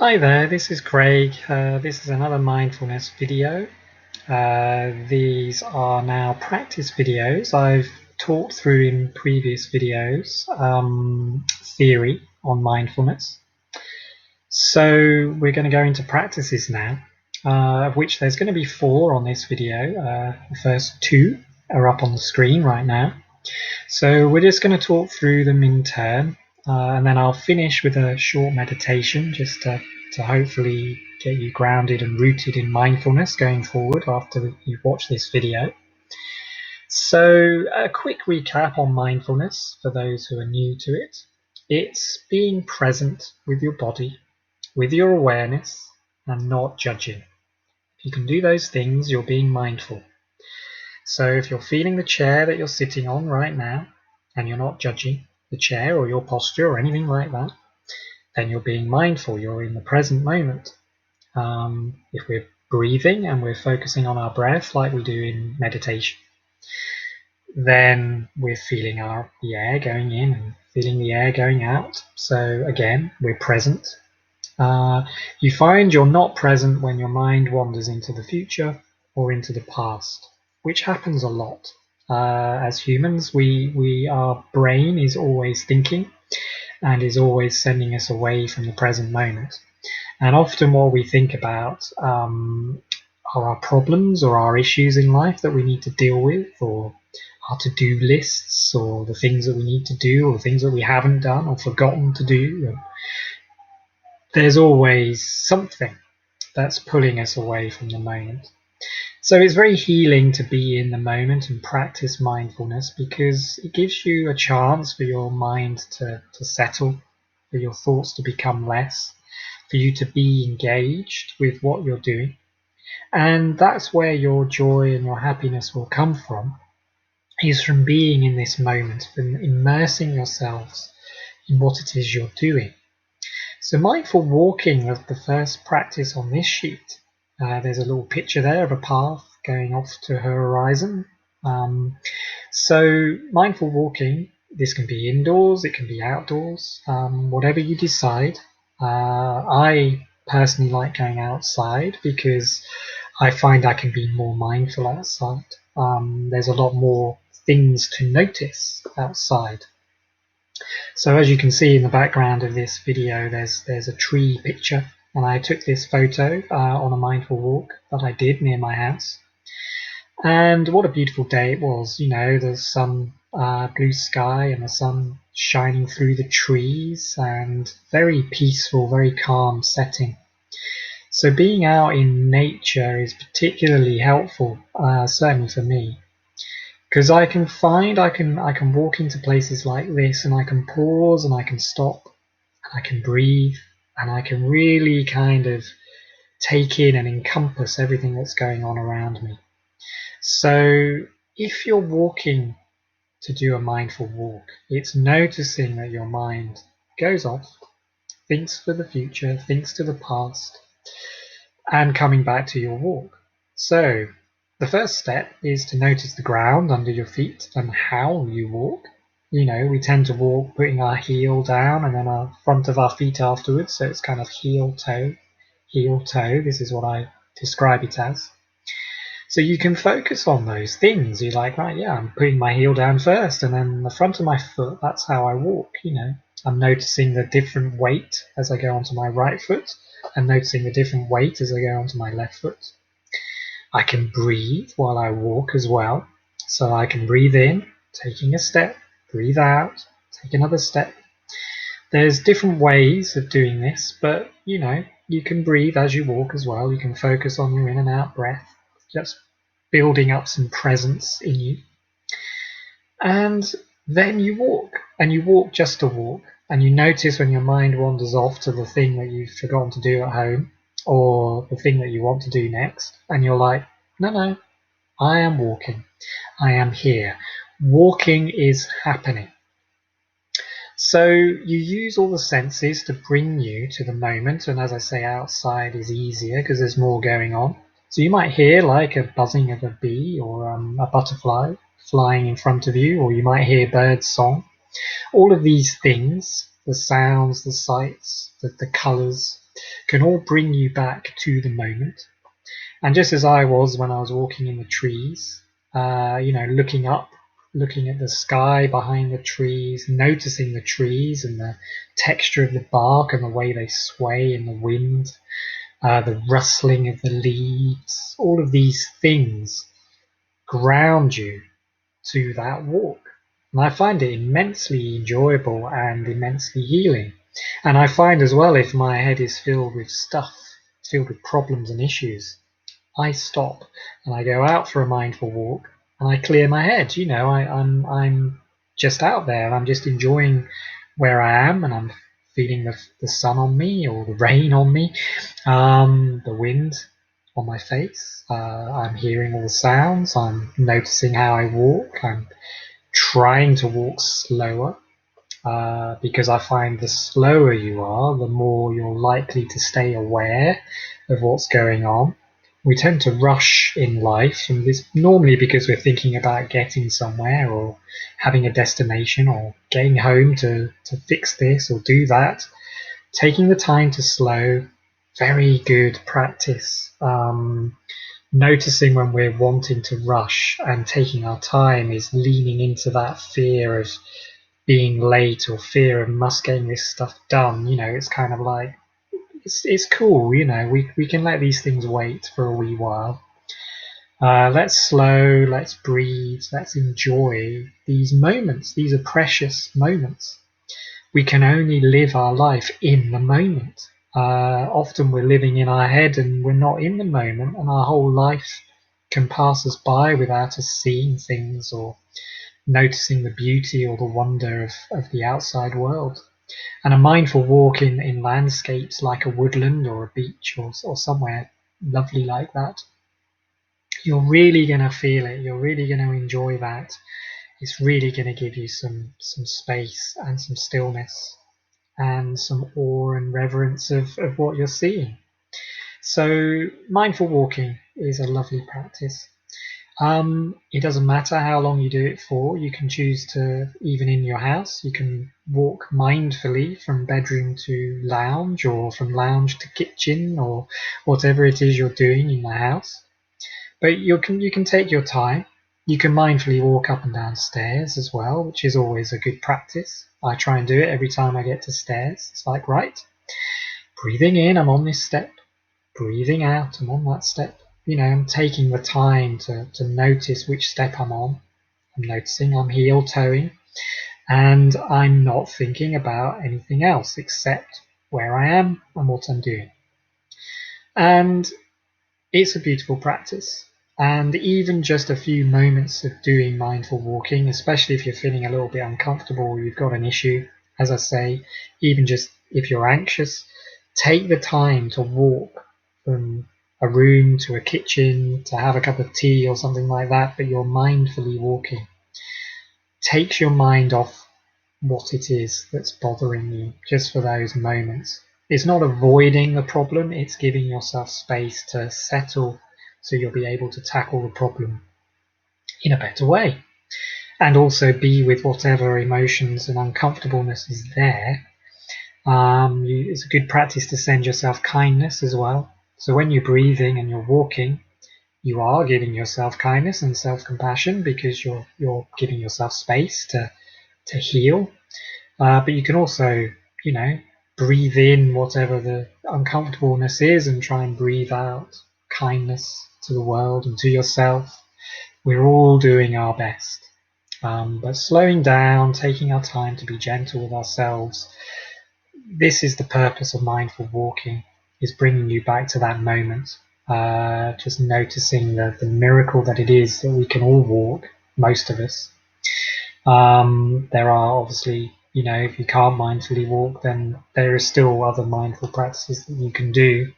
Hi there, this is Craig. This is another mindfulness video. These are now practice videos. I've talked through in previous videos theory on mindfulness. So we're going to go into practices now, of which there's going to be 4 on this video. The first 2 are up on the screen right now. So we're just going to talk through them in turn. And then I'll finish with a short meditation just to hopefully get you grounded and rooted in mindfulness going forward after you've watched this video. So a quick recap on mindfulness for those who are new to it. It's being present with your body, with your awareness, and not judging. If you can do those things, you're being mindful. So if you're feeling the chair that you're sitting on right now, and you're not judging the chair or your posture or anything like that, then you're being mindful, you're in the present moment. If we're breathing and we're focusing on our breath like we do in meditation, then we're feeling the air going in and feeling the air going out. So again, we're present. You find you're not present when your mind wanders into the future or into the past, which happens a lot. As humans, our brain is always thinking and is always sending us away from the present moment. And often what we think about are our problems or our issues in life that we need to deal with, or our to-do lists, or the things that we need to do, or the things that we haven't done or forgotten to do. And there's always something that's pulling us away from the moment. So it's very healing to be in the moment and practice mindfulness, because it gives you a chance for your mind to settle, for your thoughts to become less, for you to be engaged with what you're doing. And that's where your joy and your happiness will come from, is from being in this moment, from immersing yourselves in what it is you're doing. So mindful walking was the first practice on this sheet. There's a little picture there of a path going off to her horizon. So mindful walking, this can be indoors, it can be outdoors, whatever you decide. I personally like going outside because I find I can be more mindful outside. There's a lot more things to notice outside. So as you can see in the background of this video, there's a tree picture, and I took this photo on a mindful walk that I did near my house. And what a beautiful day it was. You know, there's some blue sky and the sun shining through the trees, and very peaceful, very calm setting. So being out in nature is particularly helpful, certainly for me, because I can find I can walk into places like this and I can pause and I can stop and I can breathe and I can really kind of take in and encompass everything that's going on around me. So if you're walking to do a mindful walk, it's noticing that your mind goes off, thinks for the future, thinks to the past, and coming back to your walk. So the first step is to notice the ground under your feet and how you walk. You know, we tend to walk putting our heel down and then our front of our feet afterwards, so it's kind of heel toe. This is what I describe it as. So you can focus on those things. You're like, right, yeah, I'm putting my heel down first, and then the front of my foot, that's how I walk, you know. I'm noticing the different weight as I go onto my right foot, and noticing the different weight as I go onto my left foot. I can breathe while I walk as well. So I can breathe in, taking a step, breathe out, take another step. There's different ways of doing this, but you know, you can breathe as you walk as well. You can focus on your in and out breath, just building up some presence in you. And then you walk, and you walk just to walk, and you notice when your mind wanders off to the thing that you've forgotten to do at home, or the thing that you want to do next, and you're like, no, I am walking. I am here. Walking is happening. So you use all the senses to bring you to the moment, and as I say, outside is easier because there's more going on. So you might hear like a buzzing of a bee or a butterfly flying in front of you, or you might hear birds' song. All of these things, the sounds, the sights, the colours, can all bring you back to the moment. And just as I was when I was walking in the trees, looking up, looking at the sky behind the trees, noticing the trees and the texture of the bark and the way they sway in the wind, the rustling of the leaves, all of these things ground you to that walk. And I find it immensely enjoyable and immensely healing. And I find as well, if my head is filled with stuff, filled with problems and issues, I stop and I go out for a mindful walk and I clear my head. I'm just out there and I'm just enjoying where I am, and I'm feeling the sun on me or the rain on me, the wind on my face. I'm hearing all the sounds. I'm noticing how I walk. I'm trying to walk slower, because I find the slower you are, the more you're likely to stay aware of what's going on. We tend to rush in life, and this normally because we're thinking about getting somewhere or having a destination or getting home to fix this or do that. Taking the time to slow, very good practice. Noticing when we're wanting to rush and taking our time is leaning into that fear of being late or fear of must getting this stuff done. It's kind of like it's cool. We can let these things wait for a wee while. Let's slow, let's breathe, let's enjoy these moments. These are precious moments. We can only live our life in the moment. Often we're living in our head and we're not in the moment, and our whole life can pass us by without us seeing things or noticing the beauty or the wonder of the outside world. And a mindful walk in landscapes like a woodland or a beach or somewhere lovely like that, you're really going to feel it. You're really going to enjoy that. It's really going to give you some space and some stillness and some awe and reverence of what you're seeing. So mindful walking is a lovely practice. It doesn't matter how long you do it for. You can choose to, even in your house, you can walk mindfully from bedroom to lounge or from lounge to kitchen or whatever it is you're doing in the house. But you can take your time. You can mindfully walk up and down stairs as well, which is always a good practice. I try and do it every time I get to stairs. It's like, right, breathing in, I'm on this step. Breathing out, I'm on that step. I'm taking the time to notice which step I'm on. I'm noticing I'm heel toeing, and I'm not thinking about anything else except where I am and what I'm doing. And it's a beautiful practice. And even just a few moments of doing mindful walking, especially if you're feeling a little bit uncomfortable or you've got an issue, as I say, even just if you're anxious, take the time to walk from a room to a kitchen to have a cup of tea or something like that, but you're mindfully walking. Takes your mind off what it is that's bothering you just for those moments. It's not avoiding the problem, it's giving yourself space to settle so you'll be able to tackle the problem in a better way. And also be with whatever emotions and uncomfortableness is there. It's a good practice to send yourself kindness as well. So when you're breathing and you're walking, you are giving yourself kindness and self-compassion because you're giving yourself space to heal. But you can also, breathe in whatever the uncomfortableness is and try and breathe out kindness to the world and to yourself. We're all doing our best. But slowing down, taking our time to be gentle with ourselves, this is the purpose of mindful walking, is bringing you back to that moment. Just noticing the miracle that it is that we can all walk, most of us. There are obviously, if you can't mindfully walk, then there are still other mindful practices that you can do.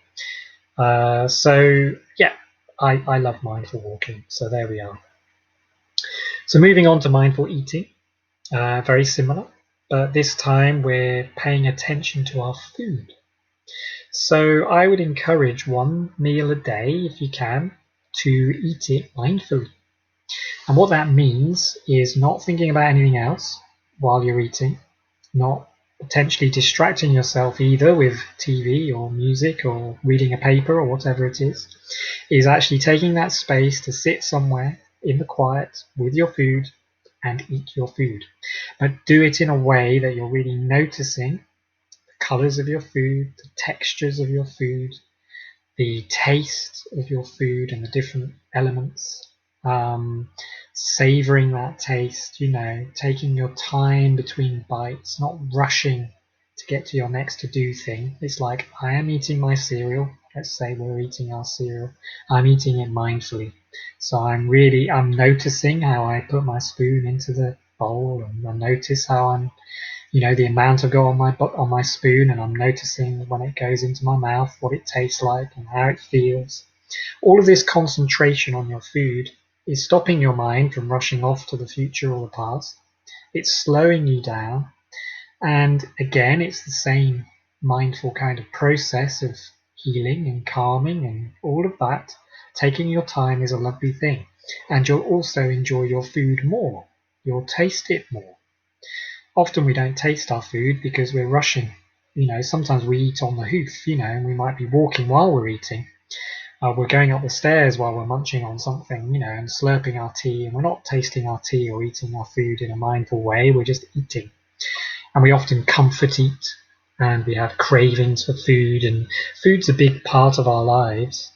So yeah, I love mindful walking. So there we are. So moving on to mindful eating, very similar, but this time we're paying attention to our food. So I would encourage one meal a day, if you can, to eat it mindfully. And what that means is not thinking about anything else while you're eating, not potentially distracting yourself either with TV or music or reading a paper or whatever it is actually taking that space to sit somewhere in the quiet with your food and eat your food. But do it in a way that you're really noticing the colors of your food, the textures of your food, the taste of your food and the different elements, savoring that taste, taking your time between bites, not rushing to get to your next to do thing. It's like, I am eating my cereal. Let's say we're eating our cereal. I'm eating it mindfully. So I'm noticing how I put my spoon into the bowl, and I notice how the amount I've got on my spoon, and I'm noticing when it goes into my mouth what it tastes like and how it feels. All of this concentration on your food is stopping your mind from rushing off to the future or the past. It's slowing you down, and again, it's the same mindful kind of process of healing and calming and all of that. Taking your time is a lovely thing, and you'll also enjoy your food more. You'll taste it more. Often we don't taste our food because we're rushing. Sometimes we eat on the hoof, and we might be walking while we're eating. We're going up the stairs while we're munching on something, and slurping our tea, and we're not tasting our tea or eating our food in a mindful way. We're just eating. And we often comfort eat, and we have cravings for food, and food's a big part of our lives.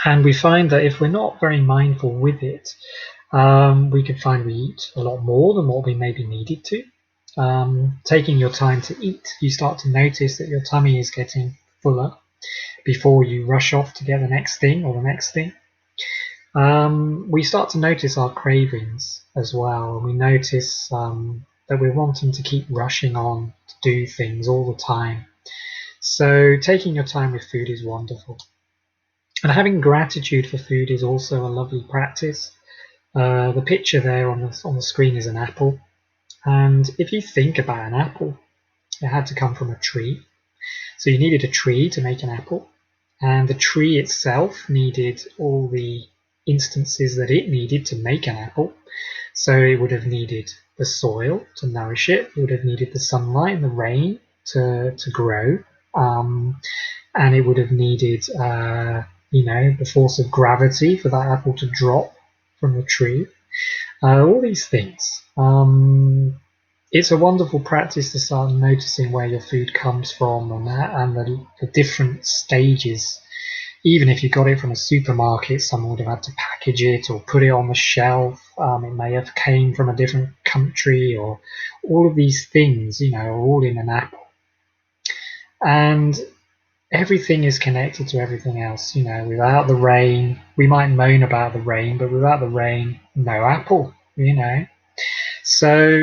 And we find that if we're not very mindful with it, we can find we eat a lot more than what we maybe needed to. Taking your time to eat, you start to notice that your tummy is getting fuller before you rush off to get the next thing or the next thing. We start to notice our cravings as well. We notice that we're wanting to keep rushing on to do things all the time. So taking your time with food is wonderful. And having gratitude for food is also a lovely practice. The picture there on the screen is an apple. And if you think about an apple, it had to come from a tree. So you needed a tree to make an apple. And the tree itself needed all the instances that it needed to make an apple. So it would have needed the soil to nourish it. It would have needed the sunlight and the rain to grow. And it would have needed, the force of gravity for that apple to drop from the tree. All these things. It's a wonderful practice to start noticing where your food comes from and the different stages. Even if you got it from a supermarket, someone would have had to package it or put it on the shelf. It may have came from a different country, or all of these things, are all in an apple. And everything is connected to everything else. Without the rain, we might moan about the rain, but without the rain, no apple. So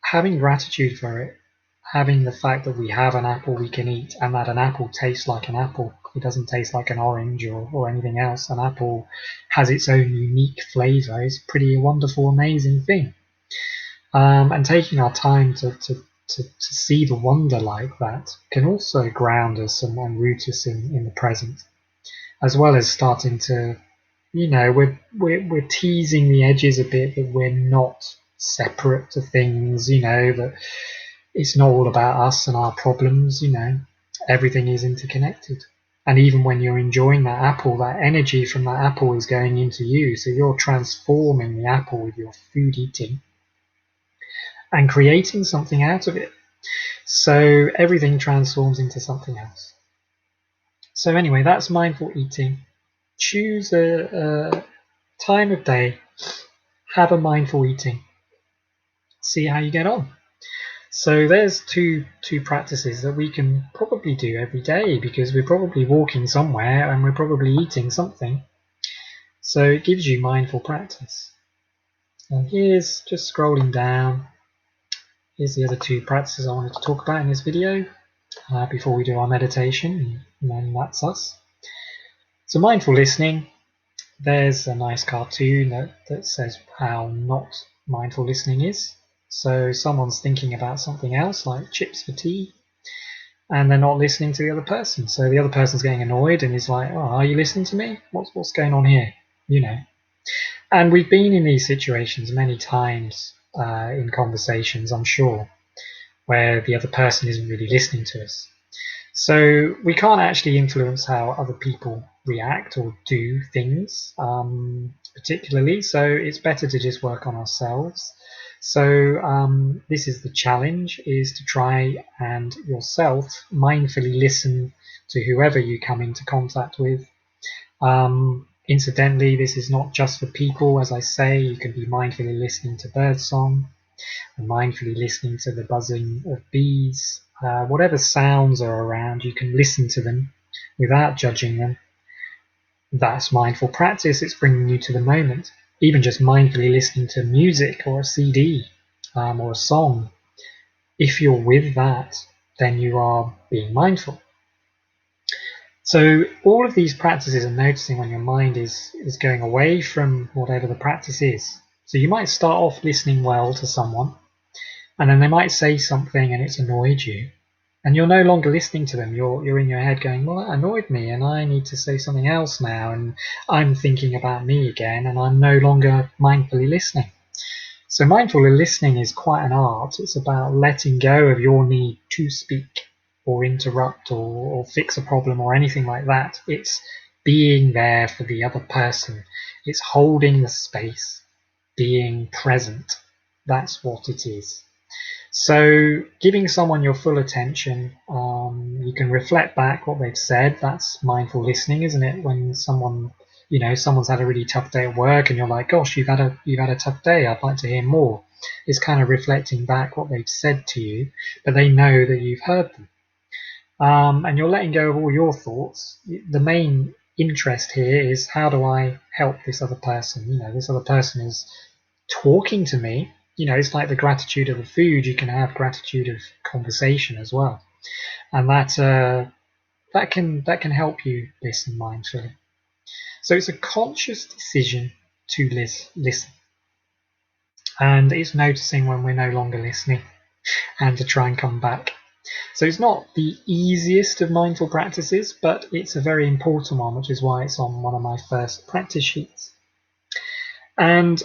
having gratitude for it, having the fact that we have an apple we can eat, and that an apple tastes like an apple. It doesn't taste like an orange or anything else. An apple has its own unique flavor. It's a pretty wonderful, amazing thing. And taking our time to see the wonder like that can also ground us and root us in the present, as well as starting to, we're teasing the edges a bit, that we're not separate to things, that it's not all about us and our problems. Everything is interconnected. And even when you're enjoying that apple, that energy from that apple is going into you. So you're transforming the apple with your food eating and creating something out of it. So everything transforms into something else. So anyway, that's mindful eating. Choose a time of day, have a mindful eating, see how you get on. So there's two practices that we can probably do every day, because we're probably walking somewhere and we're probably eating something. So it gives you mindful practice. And here's, just scrolling down, here's the other two practices I wanted to talk about in this video before we do our meditation, and then that's us. So mindful listening, there's a nice cartoon that says how not mindful listening is. So someone's thinking about something else, like chips for tea, and they're not listening to the other person. So the other person's getting annoyed and is like, "Oh, are you listening to me? What's going on here?" And we've been in these situations many times in conversations, I'm sure. where the other person isn't really listening to us. So we can't actually influence how other people react or do things, particularly. So it's better to just work on ourselves. So this is the challenge: is to try and yourself mindfully listen to whoever you come into contact with. Incidentally, this is not just for people. As I say, you can be mindfully listening to birdsong, and mindfully listening to the buzzing of bees. Whatever sounds are around, you can listen to them without judging them. That's mindful practice. It's bringing you to the moment. Even just mindfully listening to music or a CD or a song. If you're with that, then you are being mindful. So all of these practices are noticing when your mind is going away from whatever the practice is. So you might start off listening well to someone, and then they might say something and it's annoyed you, and you're no longer listening to them. You're in your head going, well, that annoyed me, and I need to say something else now, and I'm thinking about me again, and I'm no longer mindfully listening. So mindfully listening is quite an art. It's about letting go of your need to speak or interrupt or fix a problem or anything like that. It's being there for the other person. It's holding the space, being present. That's what it is. So giving someone your full attention, you can reflect back what they've said. That's mindful listening, isn't it? When someone's had a really tough day at work, and you're like, "Gosh, you've had a tough day. I'd like to hear more." It's kind of reflecting back what they've said to you, but they know that you've heard them, and you're letting go of all your thoughts. The main interest here is, how do I help this other person? This other person is talking to me. It's like the gratitude of the food. You can have gratitude of conversation as well, and that can help you listen mindfully. So it's a conscious decision to listen, and it's noticing when we're no longer listening, and to try and come back. So it's not the easiest of mindful practices, but it's a very important one, which is why it's on one of my first practice sheets. And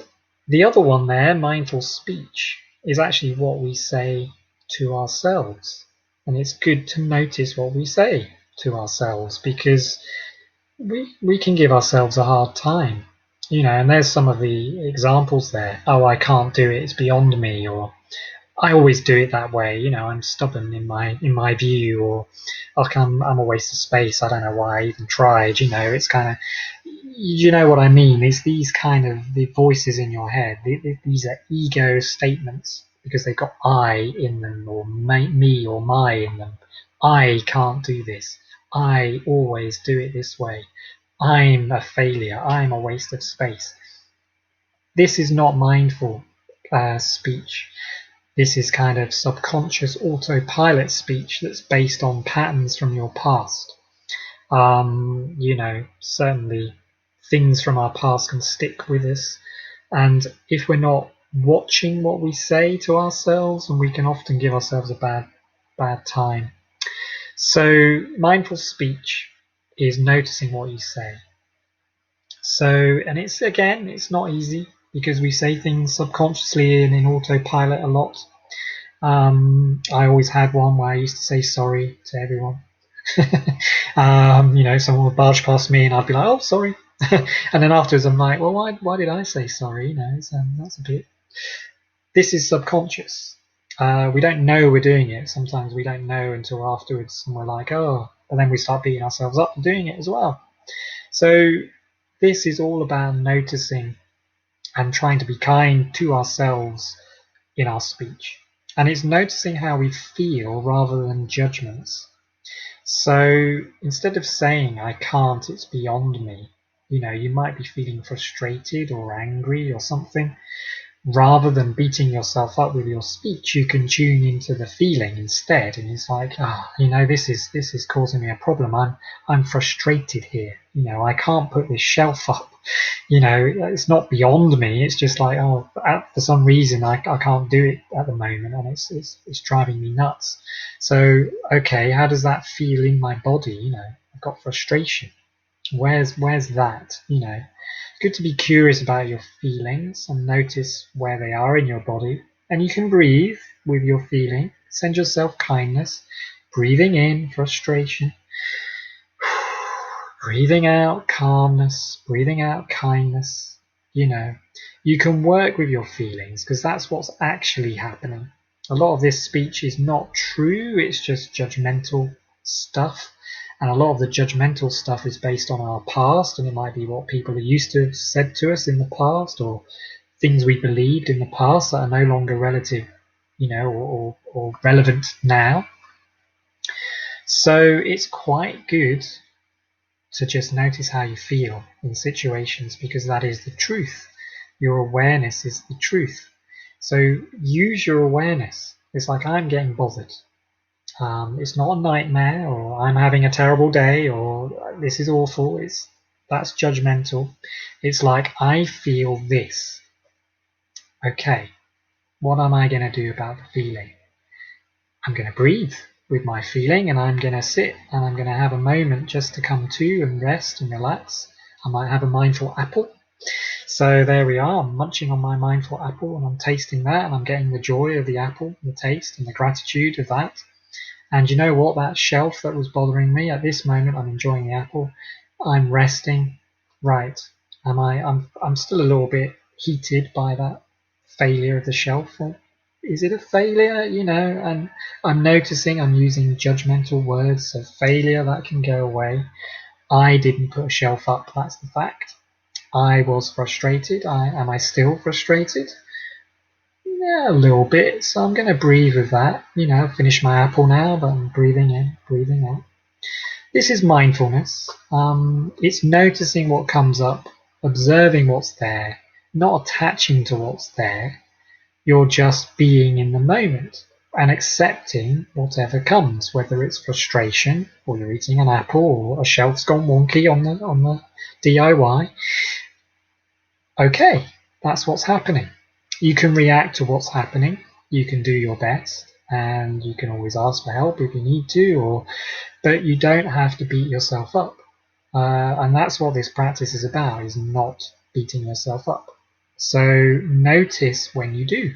the other one there, mindful speech, is actually what we say to ourselves. And it's good to notice what we say to ourselves, because we can give ourselves a hard time. And there's some of the examples there. Oh, I can't do it, it's beyond me, or I always do it that way. I'm stubborn in my view, or like I'm a waste of space. I don't know why I even tried. It's kind of, what I mean. It's these kind of the voices in your head. These are ego statements because they've got I in them, or me or my in them. I can't do this. I always do it this way. I'm a failure. I'm a waste of space. This is not mindful speech. This is kind of subconscious autopilot speech that's based on patterns from your past. Certainly things from our past can stick with us. And if we're not watching what we say to ourselves, and we can often give ourselves a bad time. So mindful speech is noticing what you say. So, and it's not easy, because we say things subconsciously and in autopilot a lot. I always had one where I used to say sorry to everyone. Someone would barge past me and I'd be like, "Oh, sorry," and then afterwards I'm like, "Well, why did I say sorry?" That's a bit. This is subconscious. We don't know we're doing it. Sometimes we don't know until afterwards, and we're like, "Oh," and then we start beating ourselves up for doing it as well. So this is all about noticing and trying to be kind to ourselves in our speech. And it's noticing how we feel rather than judgments. So instead of saying, "I can't, it's beyond me," you might be feeling frustrated or angry or something. Rather than beating yourself up with your speech, you can tune into the feeling instead. And it's like, this is causing me a problem. I'm frustrated here. I can't put this shelf up. It's not beyond me. It's just like, for some reason I can't do it at the moment, and it's driving me nuts. So, okay, how does that feel in my body? I've got frustration. Where's that? Good to be curious about your feelings and notice where they are in your body. And you can breathe. with your feeling. Send yourself kindness. Breathing in frustration. Breathing out calmness. Breathing out kindness. You can work with your feelings because that's what's actually happening. A lot of this speech is not true, it's just judgmental stuff. And a lot of the judgmental stuff is based on our past, and it might be what people are used to have said to us in the past, or things we believed in the past that are no longer relative, or relevant now. So it's quite good to just notice how you feel in situations, because that is the truth. Your awareness is the truth. So use your awareness. It's like, I'm getting bothered. It's not a nightmare, or I'm having a terrible day, or this is awful. That's judgmental. It's like, I feel this. Okay, what am I going to do about the feeling? I'm going to breathe with my feeling, and I'm going to sit, and I'm going to have a moment just to come to and rest and relax. I might have a mindful apple. So there we are, I'm munching on my mindful apple, and I'm tasting that, and I'm getting the joy of the apple, the taste and the gratitude of that. And you know what? That shelf that was bothering me, at this moment I'm enjoying the apple. I'm resting. Right. I'm still a little bit heated by that failure of the shelf. Is it a failure? And I'm noticing I'm using judgmental words, so failure, that can go away. I didn't put a shelf up, that's the fact. I was frustrated. Am I still frustrated? Yeah, a little bit. So I'm going to breathe with that. I've finished my apple now, but I'm breathing in, breathing out. This is mindfulness. It's noticing what comes up, observing what's there, not attaching to what's there. You're just being in the moment and accepting whatever comes, whether it's frustration, or you're eating an apple, or a shelf's gone wonky on the DIY. Okay, that's what's happening. You can react to what's happening. You can do your best, and you can always ask for help if you need to, but you don't have to beat yourself up. And that's what this practice is about, is not beating yourself up. So notice when you do,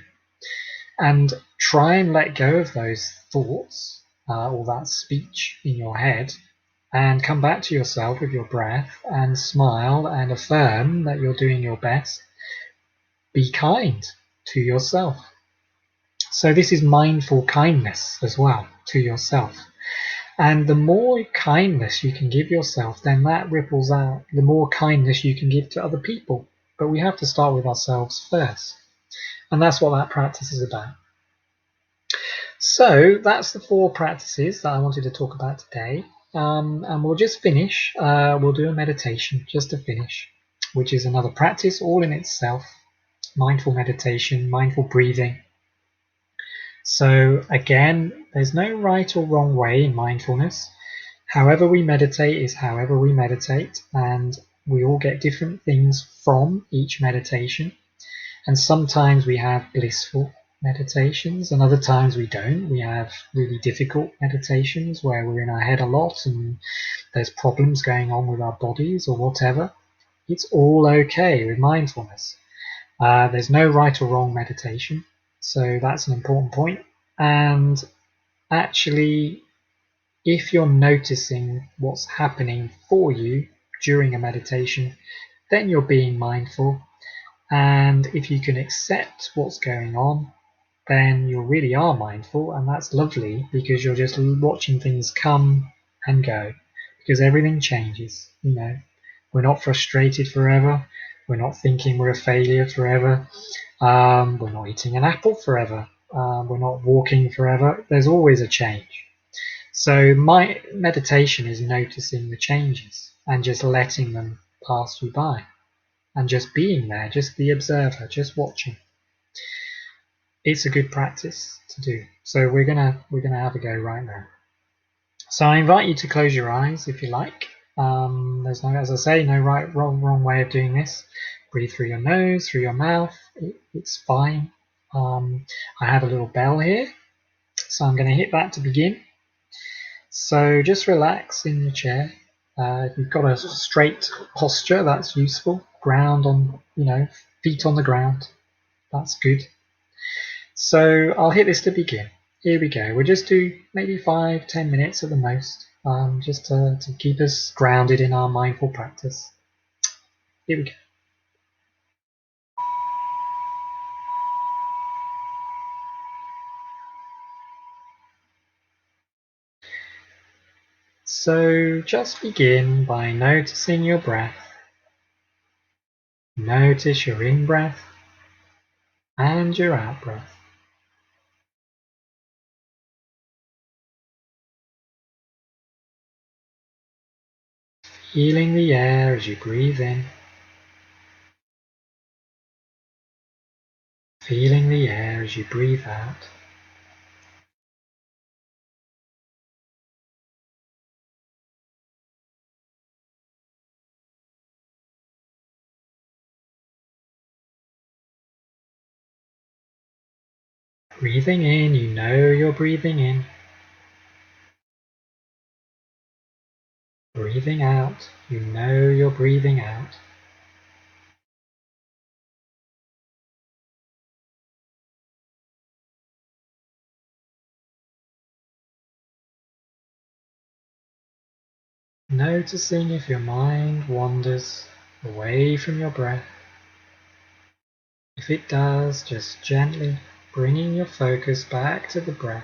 and try and let go of those thoughts, or that speech in your head, and come back to yourself with your breath and smile and affirm that you're doing your best. Be kind to yourself. So this is mindful kindness as well to yourself. And the more kindness you can give yourself, then that ripples out. The more kindness you can give to other people. But we have to start with ourselves first. And that's what that practice is about. So that's the 4 practices that I wanted to talk about today. And we'll just finish. We'll do a meditation just to finish, which is another practice all in itself. Mindful meditation, mindful breathing. So again, there's no right or wrong way in mindfulness. However we meditate is however we meditate, and we all get different things from each meditation. And sometimes we have blissful meditations, and other times we don't. We have really difficult meditations where we're in our head a lot and there's problems going on with our bodies or whatever. It's all okay with mindfulness. There's no right or wrong meditation, so that's an important point. And actually, if you're noticing what's happening for you during a meditation, then you're being mindful. And if you can accept what's going on, then you really are mindful, and that's lovely, because you're just watching things come and go, because everything changes. We're not frustrated forever. We're not thinking we're a failure forever. We're not eating an apple forever. We're not walking forever. There's always a change. So my meditation is noticing the changes and just letting them pass you by, and just being there, just the observer, just watching. It's a good practice to do. So we're gonna have a go right now. So I invite you to close your eyes if you like. There's no, as I say, no right, wrong way of doing this. Breathe through your nose, through your mouth. It's fine. I have a little bell here, so I'm going to hit that to begin. So just relax in your chair. If you've got a straight posture, that's useful. Ground on, feet on the ground. That's good. So I'll hit this to begin. Here we go. We'll just do maybe 5-10 minutes at the most, just to keep us grounded in our mindful practice. Here we go. So just begin by noticing your breath. Notice your in-breath and your out-breath. Feeling the air as you breathe in. Feeling the air as you breathe out. Breathing in, you know you're breathing in. Breathing out, you know you're breathing out. Noticing if your mind wanders away from your breath. If it does, just gently bringing your focus back to the breath.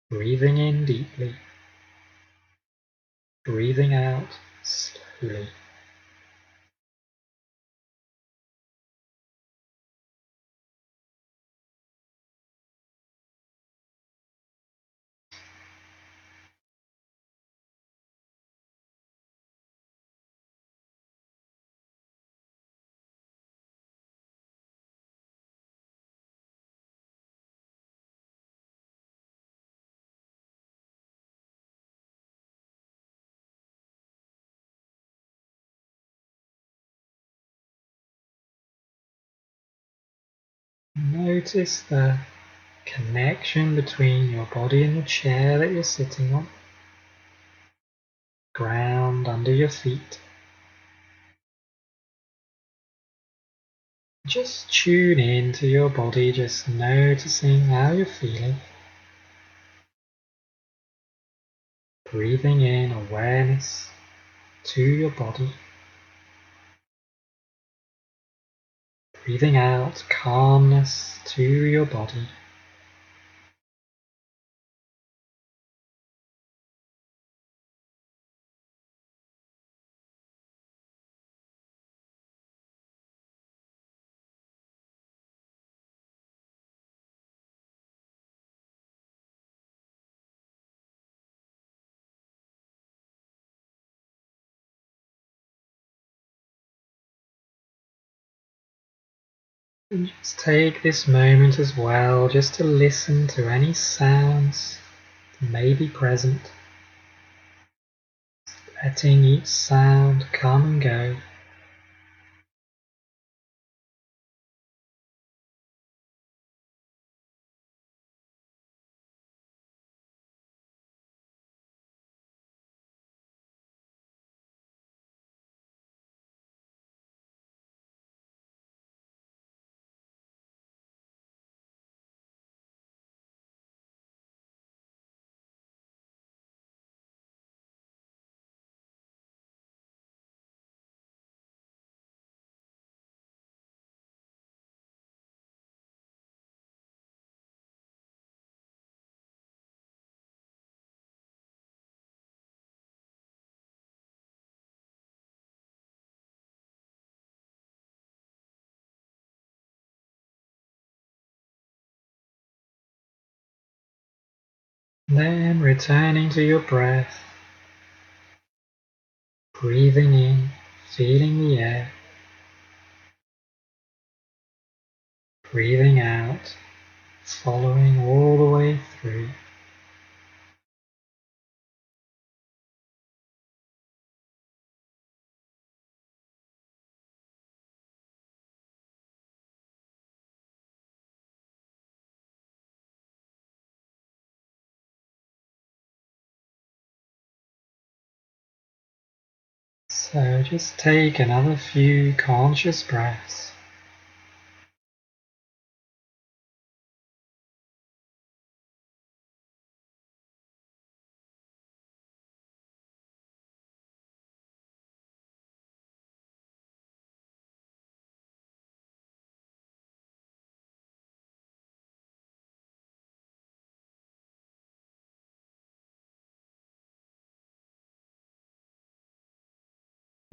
Breathing in deeply. Breathing out slowly. Notice the connection between your body and the chair that you're sitting on. Ground under your feet. Just tune in to your body, just noticing how you're feeling. Breathing in awareness to your body. Breathing out calmness to your body. And just take this moment as well just to listen to any sounds that may be present. Letting each sound come and go. Then returning to your breath. Breathing in, feeling the air. Breathing out, following all the way through. So just take another few conscious breaths.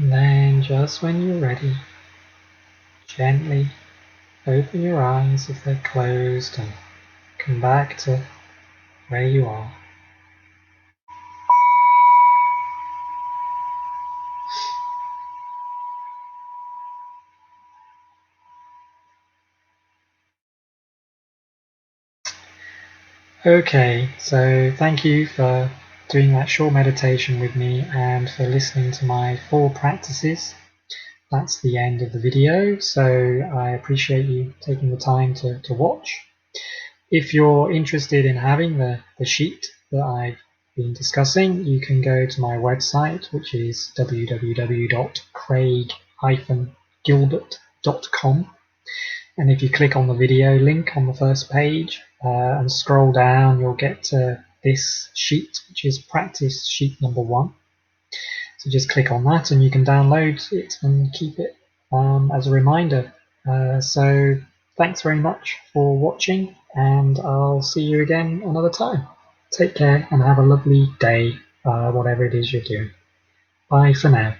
And then just when you're ready, gently open your eyes if they're closed and come back to where you are. Okay, so thank you for doing that short meditation with me and for listening to my 4 practices. That's the end of the video, so I appreciate you taking the time to watch. If you're interested in having the sheet that I've been discussing, you can go to my website, which is www.craig-gilbert.com. And if you click on the video link on the first page and scroll down, you'll get to this sheet, which is practice sheet number 1. So just click on that and you can download it and keep it as a reminder. So thanks very much for watching, and I'll see you again another time. Take care and have a lovely day, whatever it is you're doing. Bye for now.